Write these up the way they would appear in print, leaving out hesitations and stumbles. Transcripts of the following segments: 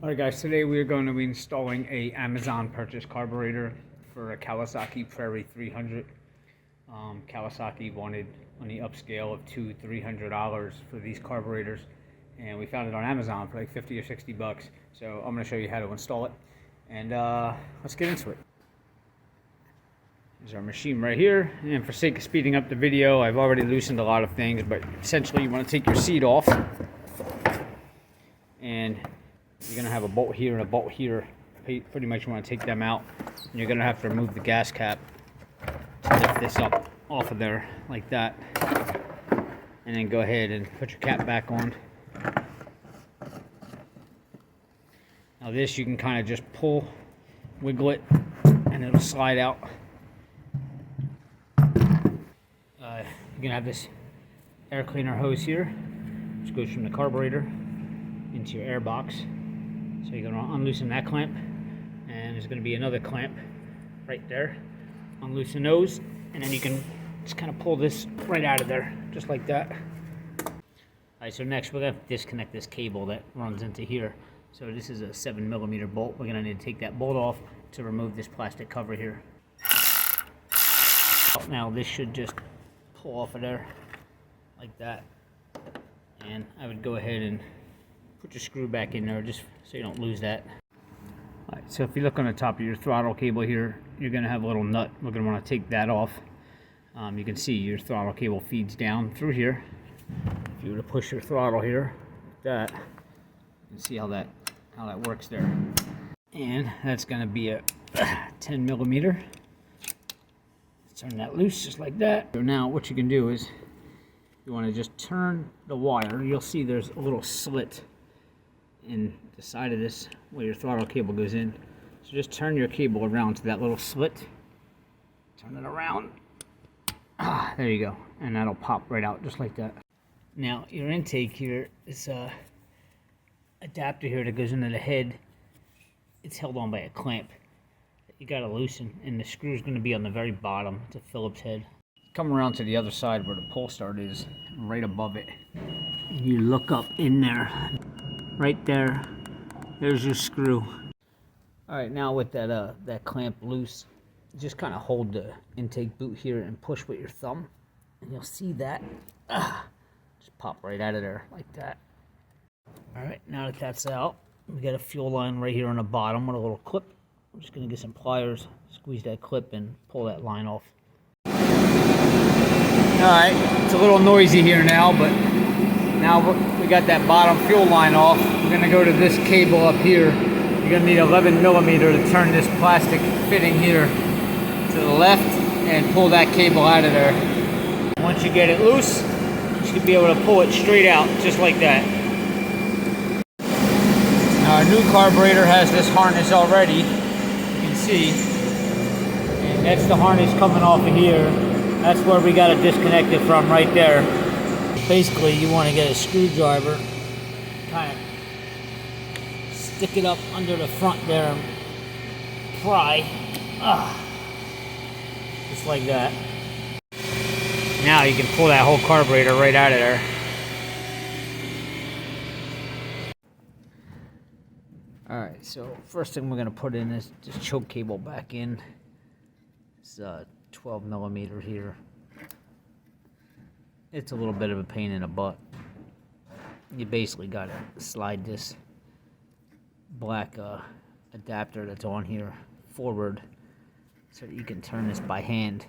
Alright guys, today we are going to be installing a Amazon purchase carburetor for a Kawasaki Prairie 300. Kawasaki wanted on the upscale of $200-300 for these carburetors, and we found it on Amazon for like 50 or 60 bucks. So I'm going to show you how to install it, and let's get into it. There's our machine right here, and for sake of speeding up the video, I've already loosened a lot of things, but essentially you want to take your seat off, and you're going to have a bolt here and a bolt here. Pretty much you want to take them out. And you're going to have to remove the gas cap to lift this up off of there like that. And then go ahead and put your cap back on. Now this you can kind of just pull, wiggle it, and it'll slide out. You're going to have this air cleaner hose here, which goes from the carburetor into your air box. So you're going to unloosen that clamp, and there's going to be another clamp right there. Unloosen those, and then you can just kind of pull this right out of there, just like that. Alright, so next we're going to disconnect this cable that runs into here. So this is a 7mm bolt. We're going to need to take that bolt off to remove this plastic cover here. Now this should just pull off of there, like that. And I would go ahead and put your screw back in there just so you don't lose that. Alright, so if you look on the top of your throttle cable here, you're going to have a little nut. We're going to want to take that off. You can see your throttle cable feeds down through here. If you were to push your throttle here, like that, you can see how that works there. And that's going to be a 10mm. Turn that loose just like that. So now what you can do is you want to just turn the wire. You'll see there's a little slit in the side of this where your throttle cable goes in. So just turn your cable around to that little slit. Turn it around. There you go. And that'll pop right out just like that. Now your intake here is a adapter here that goes into the head. It's held on by a clamp that you gotta loosen, and the screw is going to be on the very bottom. It's a Phillips head. Come around to the other side where the pull start is, right above it. And you look up in there. Right there, there's your screw. All right, now with that clamp loose, just kind of hold the intake boot here and push with your thumb, and you'll see that just pop right out of there like that. All right, now that that's out, we got a fuel line right here on the bottom with a little clip. I'm just gonna get some pliers, squeeze that clip, and pull that line off. All right, it's a little noisy here now, but now we got that bottom fuel line off. We're going to go to this cable up here. You're going to need 11mm to turn this plastic fitting here to the left and pull that cable out of there. Once you get it loose, you should be able to pull it straight out, just like that. Now our new carburetor has this harness already, you can see. And that's the harness coming off of here. That's where we got to disconnect it from, right there. Basically, you want to get a screwdriver, kind of stick it up under the front there and pry, just like that. Now you can pull that whole carburetor right out of there. Alright, so first thing we're going to put in is this choke cable back in. It's 12mm here. It's a little bit of a pain in the butt. You basically got to slide this black adapter that's on here forward so that you can turn this by hand.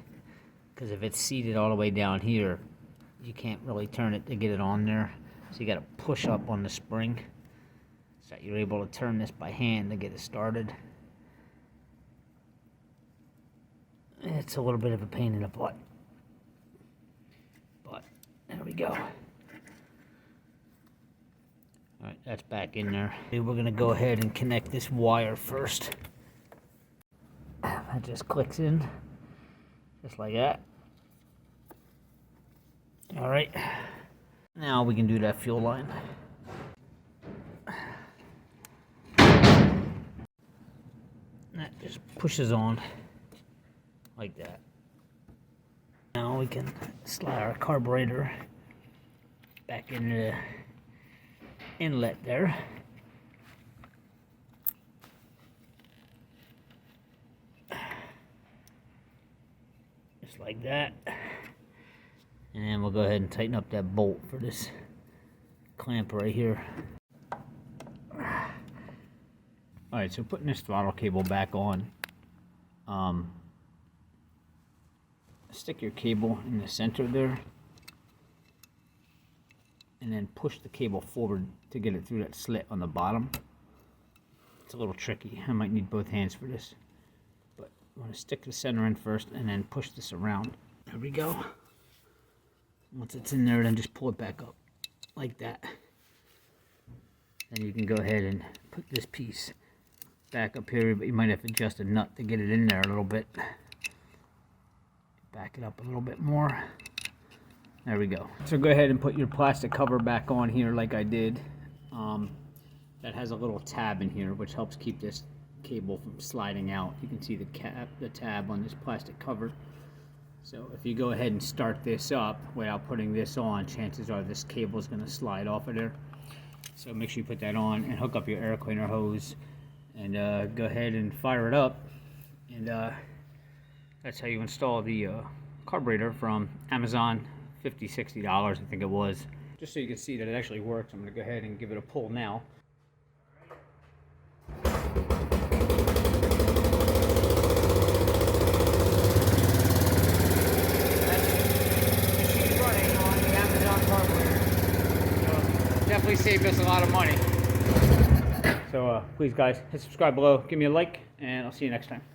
Because if it's seated all the way down here, you can't really turn it to get it on there. So you got to push up on the spring so that you're able to turn this by hand to get it started. It's a little bit of a pain in the butt. But there we go. Alright, that's back in there. We're going to go ahead and connect this wire first. That just clicks in, just like that. Alright, now we can do that fuel line. That just pushes on like that. Now we can slide our carburetor back into the inlet there. just like that. And then we'll go ahead and tighten up that bolt for this clamp right here. Alright, so putting this throttle cable back on, stick your cable in the center there, and then push the cable forward to get it through that slit on the bottom. It's a little tricky. I might need both hands for this. But I want to stick the center in first and then push this around. There we go. Once it's in there, then just pull it back up like that. Then you can go ahead and put this piece back up here, but you might have to adjust a nut to get it in there a little bit. Back it up a little bit more. There we go. So go ahead and put your plastic cover back on here like I did. That has a little tab in here which helps keep this cable from sliding out. You can see the tab on this plastic cover. So if you go ahead and start this up without putting this on, chances are this cable is going to slide off of there. So make sure you put that on and hook up your air cleaner hose and go ahead and fire it up. And that's how you install the carburetor from Amazon. $50–60 I think it was. Just so you can see that it actually works, I'm going to go ahead and give it a pull now. That's running on the Amazon carburetor. So definitely saved us a lot of money. So please guys, hit subscribe below, give me a like, and I'll see you next time.